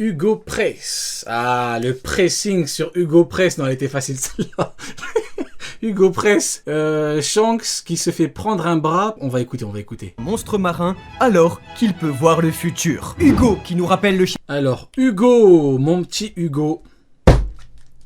Hugo Press. Ah, le pressing sur Hugo Press. Non, elle était facile celle-là. Hugo Press. Shanks qui se fait prendre un bras. On va écouter. Monstre marin, alors qu'il peut voir le futur. Hugo qui nous rappelle le chien. Alors, Hugo, mon petit Hugo.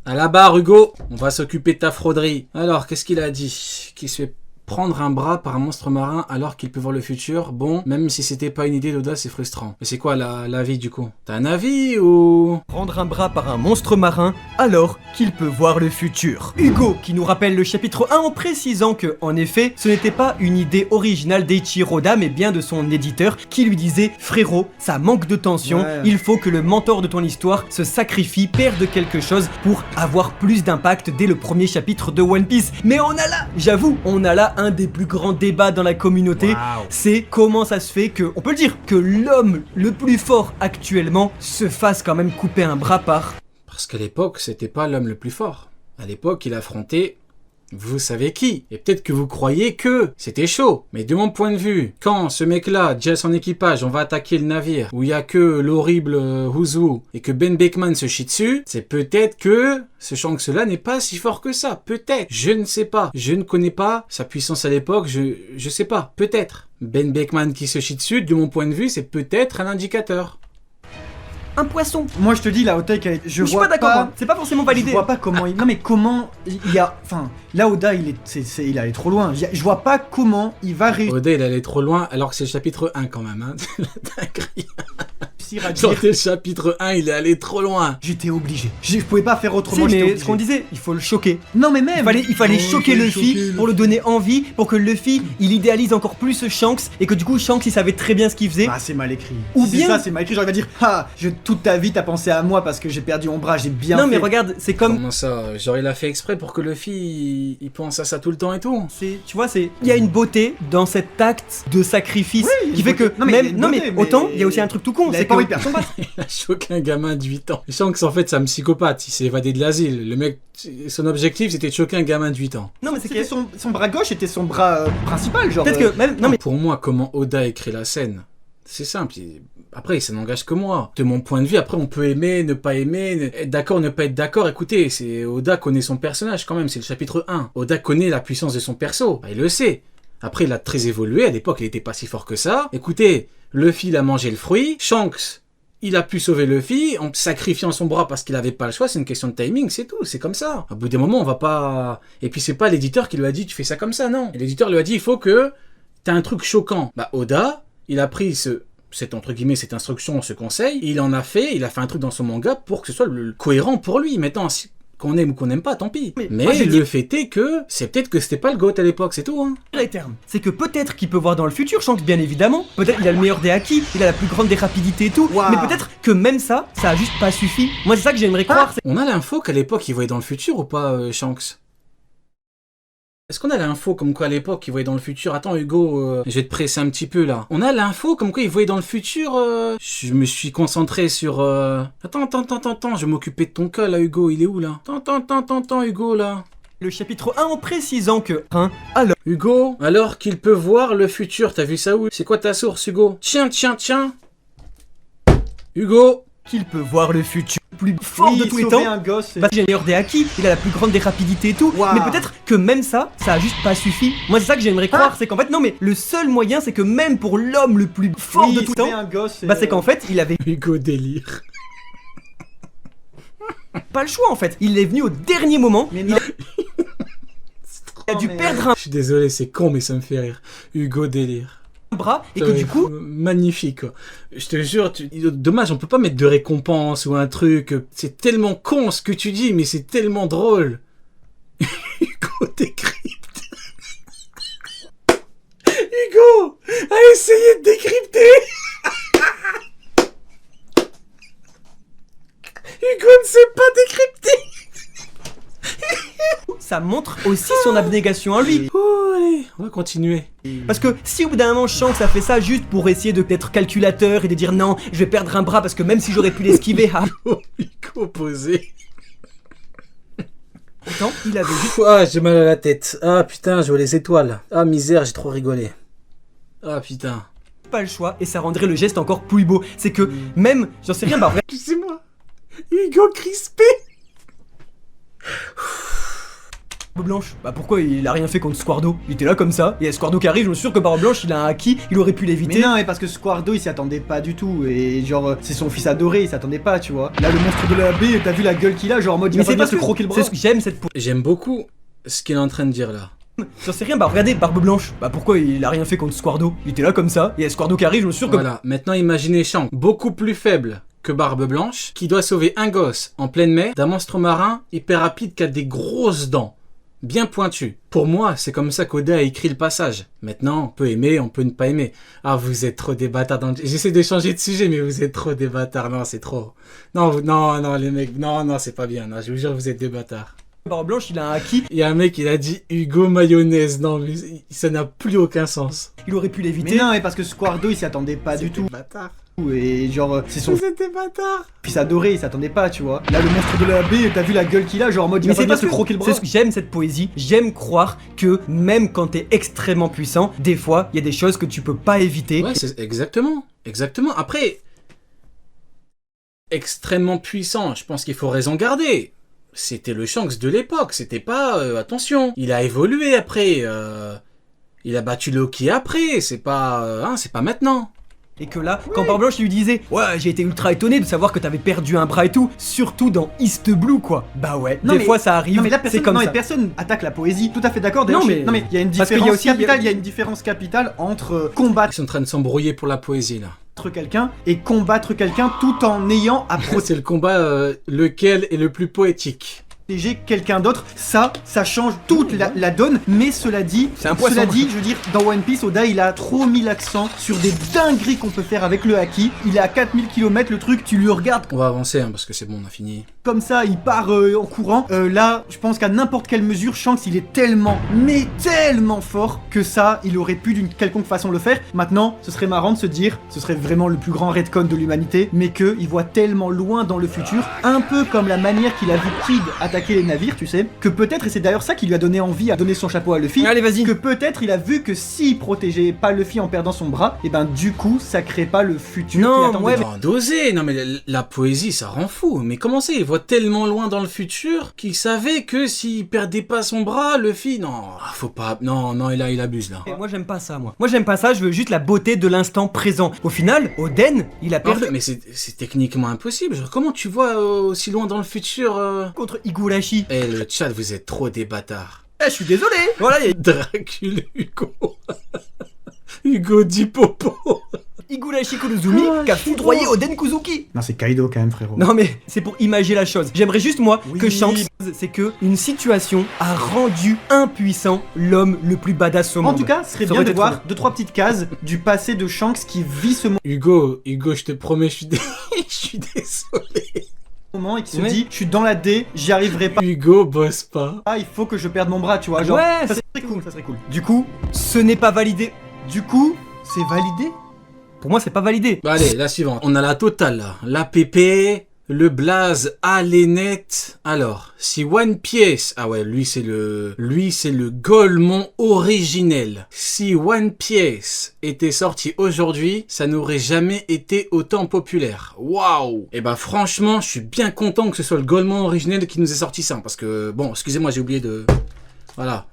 À la barre, Hugo. On va s'occuper de ta frauderie. Alors, qu'est-ce qu'il a dit? Qu'il se fait prendre un bras par un monstre marin alors qu'il peut voir le futur. Bon, même si c'était pas une idée d'Oda, c'est frustrant. Mais c'est quoi l'avis du coup? T'as un avis ou... Prendre un bras par un monstre marin alors qu'il peut voir le futur. Hugo qui nous rappelle le chapitre 1 en précisant que, en effet, ce n'était pas une idée originale d'Eiichiro Oda mais bien de son éditeur qui lui disait « Frérot, ça manque de tension, il faut que le mentor de ton histoire se sacrifie, perde quelque chose pour avoir plus d'impact dès le premier chapitre de One Piece. » Mais on a là, j'avoue, on a là un des plus grands débats dans la communauté, c'est comment ça se fait que, on peut le dire, que l'homme le plus fort actuellement se fasse quand même couper un bras par... Parce qu'à l'époque, c'était pas l'homme le plus fort. À l'époque, il affrontait... Vous savez qui? Et peut-être que vous croyez que c'était chaud. Mais de mon point de vue, quand ce mec-là dit à son équipage, on va attaquer le navire, où il y a que l'horrible Huzu, et que Ben Beckman se chie dessus, c'est peut-être que ce Shanks-là n'est pas si fort que ça. Peut-être. Je ne sais pas. Je ne connais pas sa puissance à l'époque. Je sais pas. Peut-être. Ben Beckman qui se chie dessus, de mon point de vue, c'est peut-être un indicateur. Un poisson. Moi je te dis la Oda, je suis pas d'accord, moi. C'est pas forcément validé. Je vois pas comment il... Non mais comment il y a... Enfin, là Oda il allait trop loin. Je vois pas comment il va réussir. Oda il allait trop loin alors que c'est le chapitre 1 quand même. Hein. La dinguerie. Genre le chapitre 1 il est allé trop loin. J'étais obligé. Je pouvais pas faire autrement. Si, mais ce qu'on disait, il faut le choquer. Non mais même il fallait choquer Luffy pour le donner envie, pour que Luffy il idéalise encore plus Shanks et que du coup Shanks il savait très bien ce qu'il faisait. Ah c'est mal écrit. Ou si bien ça c'est mal écrit, genre il va dire ah toute ta vie t'as pensé à moi parce que j'ai perdu mon bras, j'ai bien Non fait. mais regarde, c'est comme... Comment ça? Genre il a fait exprès pour que Luffy il pense à ça tout le temps et tout. Tu vois, il y a une beauté dans cet acte de sacrifice qui fait que non mais autant il y a aussi un truc tout con, c'est pas envie de perdre son bras. Il a choqué un gamin de 8 ans. Shanks en fait c'est un psychopathe, il s'est évadé de l'asile. Le mec, son objectif c'était de choquer un gamin de 8 ans. Non mais c'est que son bras gauche était son bras principal genre. Peut-être que même... Non mais pour moi comment Oda écrit la scène, c'est simple. Après, ça n'engage que moi. De mon point de vue, après, on peut aimer, ne pas aimer, être d'accord, ne pas être d'accord. Écoutez, Oda connaît son personnage quand même, c'est le chapitre 1. Oda connaît la puissance de son perso, il le sait. Après, il a très évolué, à l'époque, il était pas si fort que ça. Écoutez, Luffy, il a mangé le fruit, Shanks, il a pu sauver Luffy en sacrifiant son bras parce qu'il avait pas le choix, c'est une question de timing, c'est tout, c'est comme ça. À bout d'un moment, on va pas... Et puis, c'est pas l'éditeur qui lui a dit, tu fais ça comme ça, non. Et l'éditeur lui a dit, il faut que t'as un truc choquant. Bah, Oda, il a pris cette entre guillemets cette instruction, ce conseil, il en a fait, il a fait un truc dans son manga pour que ce soit le cohérent pour lui. Maintenant, qu'on aime ou qu'on n'aime pas, tant pis. Mais moi, le fait est que c'est peut-être que c'était pas le GOAT à l'époque, c'est tout. Hein. Les termes, c'est que peut-être qu'il peut voir dans le futur, Shanks bien évidemment. Peut-être il a le meilleur des haki, il a la plus grande des rapidités et tout. Mais peut-être que même ça, ça a juste pas suffi. Moi, c'est ça que j'aimerais croire. On a l'info qu'à l'époque il voyait dans le futur ou pas, Shanks? Est-ce qu'on a l'info comme quoi à l'époque il voyait dans le futur? Attends Hugo, je vais te presser un petit peu là. On a l'info comme quoi il voyait dans le futur. Je me suis concentré sur... Attends, je vais m'occuper de ton cas là Hugo, il est où là? Attends Hugo là. Le chapitre 1 en précisant que... alors... Hugo, alors qu'il peut voir le futur, t'as vu ça où? C'est quoi ta source Hugo? Tiens. Hugo, qu'il peut voir le futur plus fort de tous les temps. Un gosse, bah, j'ai le meilleur des haki, il a la plus grande des rapidités et tout. Mais peut-être que même ça, ça a juste pas suffi. Moi, c'est ça que j'aimerais croire, c'est qu'en fait, non, mais le seul moyen, c'est que même pour l'homme le plus fort de tout le temps, un gosse, bah, c'est qu'en fait, il avait Hugo délire. pas le choix en fait. Il est venu au dernier moment. Mais il a dû perdre un Je suis désolé, c'est con, mais ça me fait rire. Hugo délire. Bras et que du coup magnifique quoi. Je te jure dommage on peut pas mettre de récompense ou un truc, c'est tellement con ce que tu dis mais c'est tellement drôle. Hugo décrypte. Hugo a essayé de décrypter. Hugo ne sait pas décrypter. Ça montre aussi son abnégation à lui. Oh, allez, on va continuer. Parce que si au bout d'un moment Shanks a fait ça juste pour essayer d'être calculateur et de dire non, je vais perdre un bras parce que même si j'aurais pu l'esquiver, Hugo posé. Pourtant, il avait juste... Ah, j'ai mal à la tête. Ah putain, je vois les étoiles. Ah misère, j'ai trop rigolé. Ah putain. pas le choix et ça rendrait le geste encore plus beau. C'est que même, j'en sais rien, bah vrai. Excusez-moi. Hugo crispé. Barbe Blanche, bah pourquoi il a rien fait contre Squardo? Il était là comme ça, et Squardo qui arrive, je me suis sûr que Barbe Blanche il a un haki, il aurait pu l'éviter. Mais non, mais parce que Squardo il s'y attendait pas du tout, et genre c'est son fils adoré, il s'attendait pas, tu vois. Là le monstre de la baie, t'as vu la gueule qu'il a, genre en mode il Mais va c'est pas parce se que croquer le bras. c'est ce que j'aime cette peau. J'aime beaucoup ce qu'il est en train de dire là. J'en sais rien, bah regardez, Barbe Blanche, bah pourquoi il a rien fait contre Squardo? Il était là comme ça, et Squardo qui arrive, je me suis sûr que. Voilà, maintenant imaginez Shanks, beaucoup plus faible que Barbe Blanche, qui doit sauver un gosse en pleine mer d'un monstre marin hyper rapide qui a des grosses dents, bien pointues. Pour moi, c'est comme ça qu'Oda a écrit le passage. Maintenant, on peut aimer, on peut ne pas aimer. Ah, vous êtes trop des bâtards. J'essaie de changer de sujet, mais vous êtes trop des bâtards. Non, c'est trop. Non, non, les mecs, non, c'est pas bien. Non, je vous jure, vous êtes des bâtards. Barbe Blanche il a un haki, Il y a un mec, il a dit Hugo mayonnaise. Non, mais ça n'a plus aucun sens. il aurait pu l'éviter. Mais non, mais parce que Squardo il s'y attendait pas du tout. Bâtard. Et genre c'est son Vous êtes des bâtards. fils adoré, il s'attendait pas, tu vois. Là le monstre de la baie, t'as vu la gueule qu'il a, genre en mode il Mais va c'est pas parce se que croquer le bras. c'est ce que j'aime cette poésie, j'aime croire que même quand t'es extrêmement puissant, des fois il y a des choses que tu peux pas éviter. Ouais, c'est exactement. Après, extrêmement puissant, je pense qu'il faut raison garder. C'était le Shanks de l'époque, c'était pas... attention, il a évolué après, il a battu Loki après, c'est pas maintenant. Et que là, quand Barbe Blanche lui disait « Ouais, j'ai été ultra étonné de savoir que t'avais perdu un bras et tout, surtout dans East Blue quoi. » Bah ouais, Non, des mais- fois ça arrive, Non mais là c'est personne, comme non, mais ça. personne attaque la poésie. Tout à fait d'accord. D'ailleurs, Non, mais- il y a une parce qu'il y a différence aussi- capitale. Il y a une différence capitale entre combattre Ils sont en train de s'embrouiller pour la poésie là. quelqu'un et combattre quelqu'un tout en ayant à C'est le combat lequel est le plus poétique. protéger quelqu'un d'autre. Ça change toute la donne. Mais cela dit, C'est un poisson. cela dit, je veux dire, dans One Piece, Oda il a trop mis l'accent sur des dingueries qu'on peut faire avec le haki. Il est à 4000 km le truc, tu le regardes On va avancer parce que c'est bon, on a fini. comme ça, il part en courant. Là, je pense qu'à n'importe quelle mesure, Shanks, il est tellement, mais tellement fort que ça, il aurait pu d'une quelconque façon le faire. Maintenant, ce serait marrant de se dire, ce serait vraiment le plus grand retcon de l'humanité, mais qu'il voit tellement loin dans le futur, un peu comme la manière qu'il a vu Kid attaquer les navires, tu sais, que peut-être, et c'est d'ailleurs ça qui lui a donné envie à donner son chapeau à Luffy, Allez vas-y. que peut-être il a vu que s'il protégeait pas Luffy en perdant son bras, et ben du coup, ça crée pas le futur Non, qu'il attendait. ouais, Non, d'oser. Non, mais la poésie, ça rend fou. Mais comment ça, il voit tellement loin dans le futur qu'il savait que s'il perdait pas son bras, Luffy, non, faut pas. Non, il abuse là. Et moi j'aime pas ça moi. Moi j'aime pas ça, je veux juste la beauté de l'instant présent. Au final, Oden, il a En perdu fait, mais c'est techniquement impossible. Genre, comment tu vois aussi loin dans le futur contre Higurashi. Eh, le chat, vous êtes trop des bâtards. Eh, je suis désolé. Voilà, il y a Dracula Hugo. Hugo dit popo. Higurashi Kurozumi qui a foudroyé Oden Kuzuki. Non, c'est Kaido quand même, frérot. Non mais c'est pour imager la chose. J'aimerais juste moi Oui. que Shanks, c'est que une situation a rendu impuissant l'homme le plus badass au monde. En tout cas, ce serait Ça bien aurait de été voir trop 2-3 petites cases du passé de Shanks qui vit ce Hugo, je te promets, je suis désolé. moment et qui se Ouais. dit, je suis dans la D, j'y arriverai pas, Hugo bosse pas. il faut que je perde mon bras, tu vois. Genre, Ouais, ça c'est serait cool, ça serait cool. Du coup, ce n'est pas validé. Du coup, c'est validé. Pour moi, c'est pas validé. Bah allez, la suivante. On a la totale là. L'APP, le blaze, les net. Alors, si One Piece... Ah ouais, lui c'est le Golemon originel. Si One Piece était sorti aujourd'hui, ça n'aurait jamais été autant populaire. Waouh. Et bah franchement, je suis bien content que ce soit le Golemon originel qui nous ait sorti ça. Parce que, bon, excusez-moi, j'ai oublié de... Voilà,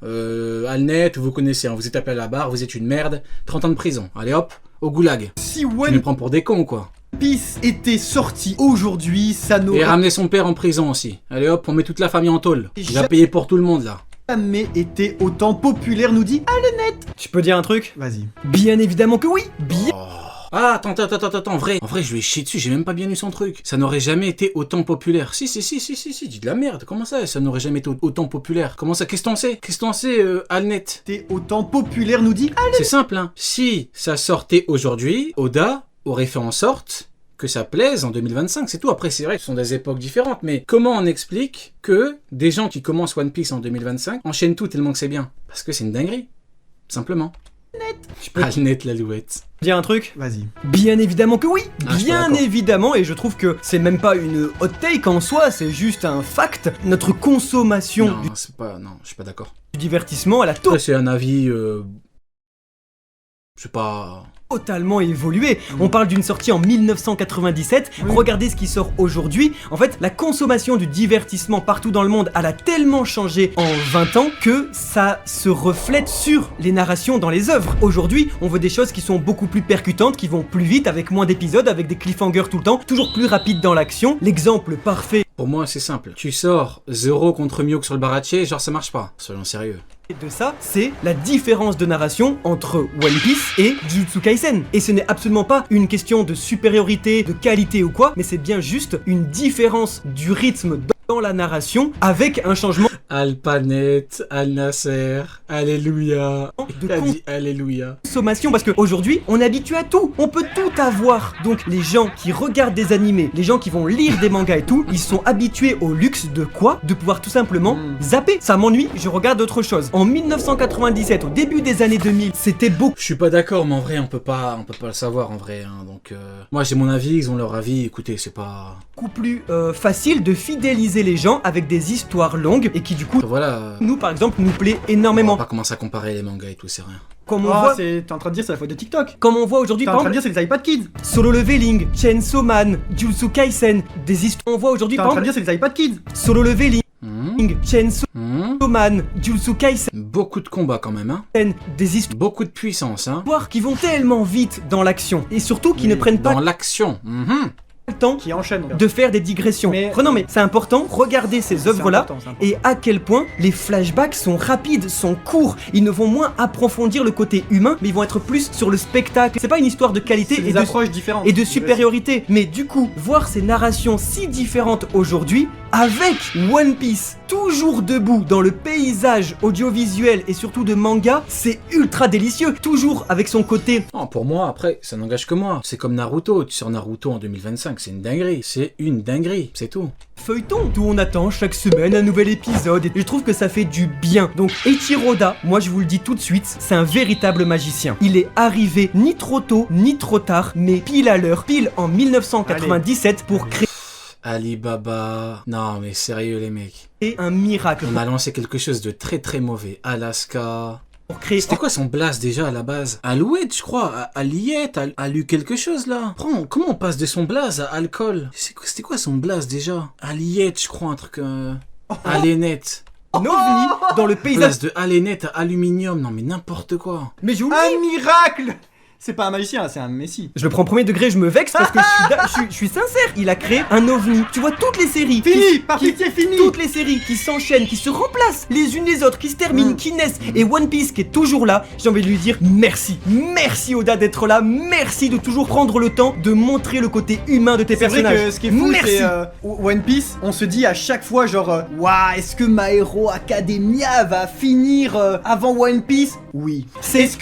Alnet, vous connaissez, hein, vous êtes tapé à la barre, vous êtes une merde, 30 ans de prison. Allez hop, au goulag. Si Tu nous One prends pour des cons, quoi. Piece était sorti aujourd'hui, ça Et n'aurait ramener son père en prison aussi. Allez hop, on met toute la famille en tôle. Il va Ja- payer pour tout le monde, là. jamais été autant populaire, nous dit. Tu peux dire un truc? Vas-y. Bien évidemment que oui. Bien. Ah, attends, en vrai, je lui ai chié dessus, j'ai même pas bien lu son truc. Ça n'aurait jamais été autant populaire. Si, dis de la merde, comment ça n'aurait jamais été autant populaire? Comment ça, qu'est-ce que t'en sais, Alnet? T'es autant populaire, nous dit. C'est simple, hein. Si ça sortait aujourd'hui, Oda aurait fait en sorte que ça plaise en 2025, c'est tout. Après, c'est vrai que ce sont des époques différentes, mais comment on explique que des gens qui commencent One Piece en 2025 enchaînent tout tellement que c'est bien? Parce que c'est une dinguerie. Simplement. Tu peux Alnet, l'alouette. dire un truc? Vas-y. Bien évidemment que oui. Ah, je suis Bien d'accord. évidemment, et je trouve que c'est même pas une hot take en soi, c'est juste un fact. Notre consommation Non, du c'est pas... Non, je suis pas d'accord. divertissement à la Après, c'est un avis... C'est pas... totalement évolué. On parle d'une sortie en 1997. Regardez ce qui sort aujourd'hui. En fait, la consommation du divertissement partout dans le monde, elle a tellement changé en 20 ans que ça se reflète sur les narrations dans les œuvres. Aujourd'hui, on veut des choses qui sont beaucoup plus percutantes, qui vont plus vite, avec moins d'épisodes, avec des cliffhangers tout le temps, toujours plus rapides dans l'action. L'exemple parfait Pour moi, c'est simple. Tu sors Zoro contre Mihawk sur le barachier, genre ça marche pas. Soyons sérieux. de ça, c'est la différence de narration entre One Piece et Jujutsu Kaisen. Et ce n'est absolument pas une question de supériorité, de qualité ou quoi, mais c'est bien juste une différence du rythme dans la narration avec un changement Alpanet, Al-Nasser, Alléluia. de Il a dit Alléluia. consommation, parce qu'aujourd'hui on est habitué à tout, on peut tout avoir. Donc les gens qui regardent des animés, les gens qui vont lire des mangas et tout, ils sont habitués au luxe de quoi? De pouvoir tout simplement zapper. Ça m'ennuie, je regarde autre chose. En 1997, au début des années 2000, c'était beaucoup Je suis pas d'accord, mais en vrai, on peut pas le savoir en vrai. Hein. Donc, moi j'ai mon avis, ils ont leur avis. Écoutez, c'est pas. plus facile de fidéliser les gens avec des histoires longues et qui du coup, Voilà. nous par exemple, nous plaît On énormément. va pas commencer à comparer les mangas et tout, c'est rien. Comme on Oh, voit, t'es en train de dire c'est la faute de TikTok. comme on voit aujourd'hui, T'es en par train de exemple, dire c'est les iPad Kids. Solo Leveling, Chainsaw Man, Jujutsu Kaisen, des histoires. On voit aujourd'hui, T'es en par train de exemple, dire c'est les iPad Kids. Solo Leveling, Mmh. Chainsaw Mmh. Man, Jujutsu Kaisen, Beaucoup de combats quand même, hein. des histoires Beaucoup de puissance, hein. qui vont tellement vite dans l'action et surtout qui ne prennent pas Dans l'action. Mhm. le temps Qui enchaîne. de faire des digressions. Mais- Non mais c'est important, regardez ces C'est œuvres-là important, c'est important. et à quel point les flashbacks sont rapides, sont courts. Ils ne vont moins approfondir le côté humain, mais ils vont être plus sur le spectacle. C'est pas une histoire de qualité C'est et des de, approches différentes. et de supériorité. Mais du coup, voir ces narrations si différentes aujourd'hui, avec One Piece toujours debout dans le paysage audiovisuel et surtout de manga, c'est ultra délicieux. Toujours avec son côté Non, pour moi, après, ça n'engage que moi. C'est comme Naruto. Tu sors Naruto en 2025, c'est une dinguerie. C'est une dinguerie, c'est tout. feuilleton, d'où on attend chaque semaine un nouvel épisode et je trouve que ça fait du bien. Donc Eiichiro Oda, moi je vous le dis tout de suite, c'est un véritable magicien. Il est arrivé ni trop tôt ni trop tard, mais pile à l'heure, pile en 1997 pour créer Alibaba. Non, mais sérieux, les mecs. un miracle. On a lancé quelque chose de très très mauvais. Alaska. Pour créer C'était quoi son blast déjà à la base? Alouette, je crois. Aliette, Alu quelque chose là. Comment on passe de son blast à alcool? C'était quoi son blast déjà? Aliette, je crois, un truc. Alénette. un ovni dans le paysage. Blast de Alénette à aluminium. Non, mais n'importe quoi. Mais je vous le Un dis, miracle. C'est pas un magicien, c'est un messie. je le prends au premier degré, je me vexe parce que je suis sincère. Il a créé un ovni. Tu vois toutes les séries. Fini, par pitié, fini. Toutes les séries qui s'enchaînent, qui se remplacent les unes les autres, qui se terminent, qui naissent, et One Piece qui est toujours là, j'ai envie de lui dire merci. Merci Oda d'être là, merci de toujours prendre le temps de montrer le côté humain de tes C'est vrai personnages. que ce qui est fou, merci. c'est One Piece, on se dit à chaque fois genre waouh, est-ce que My Hero Academia va finir avant One Piece? Oui. Est-ce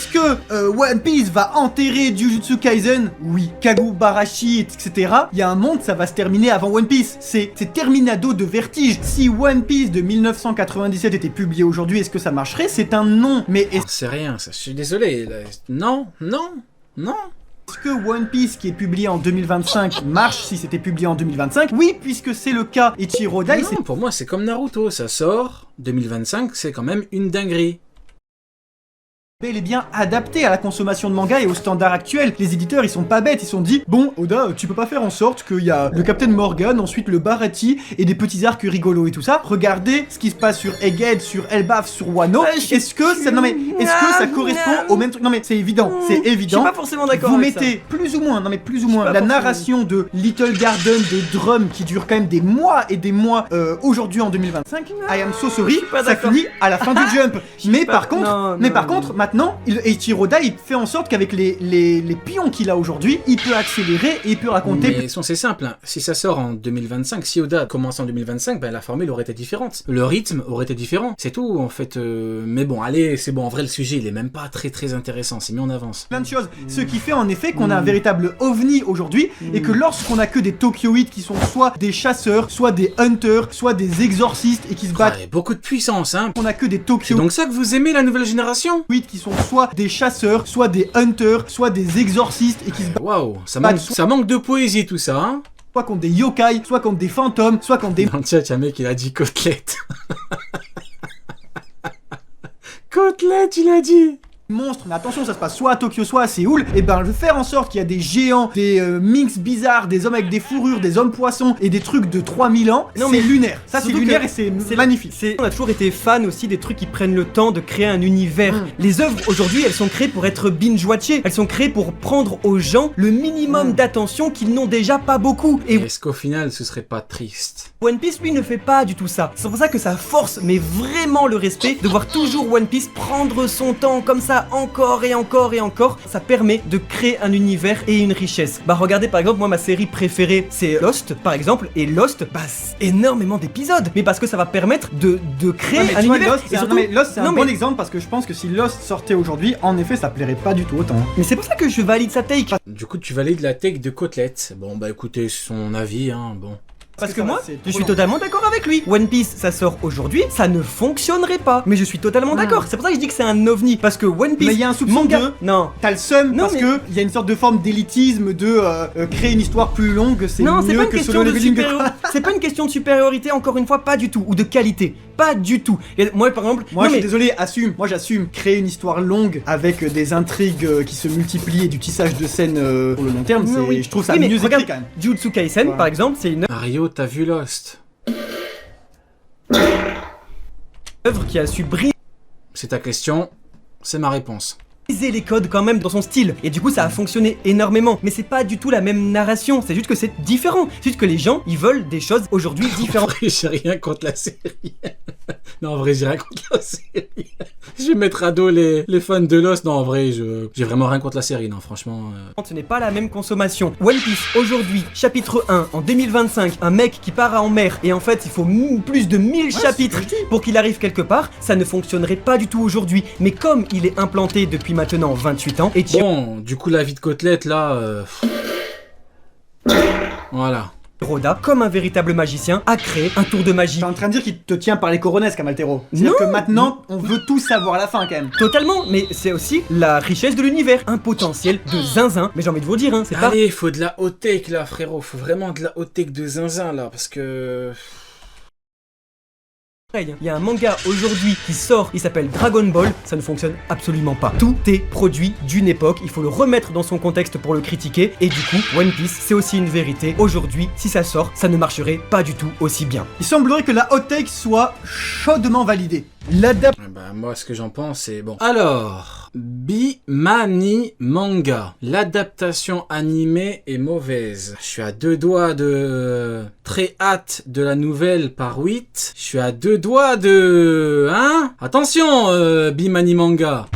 que One Piece va enterrer Jujutsu Kaisen? Oui. Kagubarashi, etc. Il y a un monde, ça va se terminer avant One Piece. C'est Terminado de Vertige. Si One Piece de 1997 était publié aujourd'hui, est-ce que ça marcherait? C'est un non. Mais est-ce C'est rien, ça. Je suis désolé. Là. Non. que One Piece qui est publié en 2025 marche si c'était publié en 2025? Oui, puisque c'est le cas. Eiichiro Oda, il s'est Non, pour moi, c'est comme Naruto. Ça sort. 2025, c'est quand même une dinguerie. bel et bien adapté à la consommation de manga et aux standards actuels. Les éditeurs, ils sont pas bêtes, ils se sont dit bon, Oda, tu peux pas faire en sorte qu'il y a le Captain Morgan, ensuite le Baratie et des petits arcs rigolos et tout ça. Regardez ce qui se passe sur Egghead, sur Elbaf, sur Wano. Est-ce que ça correspond au même truc? Non mais c'est évident, c'est Je suis évident. pas forcément d'accord Vous avec mettez plus ou moins pas la forcément. narration de Little Garden de Drum qui dure quand même des mois et des mois aujourd'hui en 2025. I am so sorry, suis pas ça d'accord. finit à la fin du Jump. Mais pas- par contre, non. maintenant, Eiichiro Oda, il fait en sorte qu'avec les pions qu'il a aujourd'hui, il peut accélérer et il peut raconter. Mais c'est simple. Hein. Si ça sort en 2025, si Oda commence en 2025, ben, la formule aurait été différente. Le rythme aurait été différent. C'est tout, en fait. Mais bon, allez, c'est bon. En vrai, le sujet, il est même pas très très intéressant. C'est mis en avance. Plein de choses, ce qui fait en effet qu'on a un véritable ovni aujourd'hui et que lorsqu'on a que des Tokyoïdes qui sont soit des chasseurs, soit des hunters, soit des exorcistes et qui se battent, Ouais, beaucoup de puissance, hein. on a que des C'est Tokyoïdes donc ça que vous aimez, la nouvelle génération? qui sont soit des chasseurs, soit des hunters, soit des exorcistes et qui se battent Waouh, ça Bah, manque de poésie tout ça, hein. soit contre des yokai, soit contre des fantômes, soit contre des Dans le chat, il y a un mec qui a dit côtelette. Côtelette, il a dit. monstre, mais attention, ça se passe soit à Tokyo, soit à Séoul, et ben je vais faire en sorte qu'il y a des géants, des mix bizarres, des hommes avec des fourrures, des hommes poissons et des trucs de 3000 ans. Non, C'est mais lunaire. Ça c'est surtout lunaire que et c'est magnifique. On a toujours été fan aussi des trucs qui prennent le temps de créer un univers. Les œuvres aujourd'hui, elles sont créées pour être binge-watchées. Elles sont créées pour prendre aux gens le minimum d'attention qu'ils n'ont déjà pas beaucoup. Et Est-ce qu'au final, ce serait pas triste? One Piece, lui, ne fait pas du tout ça. C'est pour ça que ça force, mais vraiment le respect, de voir toujours One Piece prendre son temps comme ça, encore et encore et encore. Ça permet de créer un univers et une richesse. Bah regardez par exemple, moi ma série préférée, c'est Lost, par exemple. Et Lost, bah c'est énormément d'épisodes. Mais parce que ça va permettre de créer Ouais, mais un tu vois, univers. Lost, c'est un bon exemple parce que je pense que si Lost sortait aujourd'hui, en effet, ça plairait pas du tout autant. Mais c'est pour ça que je valide sa take. Du coup, tu valides la take de Côtelette. Bon, bah écoutez, c'est son avis, hein, bon. Parce que ça va, moi, c'est je trop suis long. totalement d'accord avec lui. One Piece, ça sort aujourd'hui, ça ne fonctionnerait pas. Mais je suis totalement d'accord. C'est pour ça que je dis que c'est un ovni. Parce que One Piece. Mais il y a un soupçon manga... de- Non. T'as le seum Non, parce mais- que il y a une sorte de forme d'élitisme de créer une histoire plus longue, c'est Non, c'est mieux pas une que question Solo de Leveling. supériorité. C'est pas une question de supériorité, encore une fois, pas du tout. Ou de qualité. Pas du tout. Et moi, par exemple. Moi non, je suis mais- désolé, assume. Moi j'assume créer une histoire longue avec des intrigues qui se multiplient et du tissage de scènes pour le long terme, Non, c'est- oui. je trouve ça Oui, mais mieux regarde, écrit quand même. Jujutsu Kaisen, Voilà. par exemple, c'est une Mario, t'as vu Lost? œuvre qui a su briser C'est ta question, c'est ma réponse. les codes quand même dans son style. Et du coup, ça a fonctionné énormément. Mais c'est pas du tout la même narration. C'est juste que c'est différent. C'est juste que les gens, ils veulent des choses aujourd'hui En différentes. vrai, j'ai rien contre la série. Non, en vrai, j'ai rien contre la série. Je vais mettre à dos les fans de Lost. Non, en vrai, j'ai vraiment rien contre la série, non, franchement. Ce n'est pas la même consommation. One Piece, aujourd'hui, chapitre 1, en 2025, un mec qui part en mer, et en fait, il faut plus de 1000 chapitres pour qu'il arrive quelque part, ça ne fonctionnerait pas du tout aujourd'hui. Mais comme il est implanté depuis maintenant 28 ans, et Bon, du coup, la vie de Côtelette, là... Voilà. Roda, comme un véritable magicien, a créé un tour de magie. T'es en train de dire qu'il te tient par les coronesses, Kamaltero. C'est-à-dire Non. que maintenant, on veut tout savoir à la fin quand même. Totalement, mais c'est aussi la richesse de l'univers, un potentiel de zinzin. Mais j'ai envie de vous le dire, hein, c'est pas... Allez, faut de la haute take, là, frérot. Faut vraiment de la haute take de zinzin, là, parce que... Il y a un manga aujourd'hui qui sort, il s'appelle Dragon Ball, ça ne fonctionne absolument pas. Tout est produit d'une époque, il faut le remettre dans son contexte pour le critiquer, et du coup, One Piece, c'est aussi une vérité. Aujourd'hui, si ça sort, ça ne marcherait pas du tout aussi bien. Il semblerait que la hot take soit chaudement validée. L'adaptation. Bah, moi, ce que j'en pense, c'est bon. Alors, Bimani Manga. L'adaptation animée est mauvaise. Je suis à 2 doigts de... Très hâte de la nouvelle par 8. Je suis à 2 doigts de... Hein? Attention, Bimani Manga.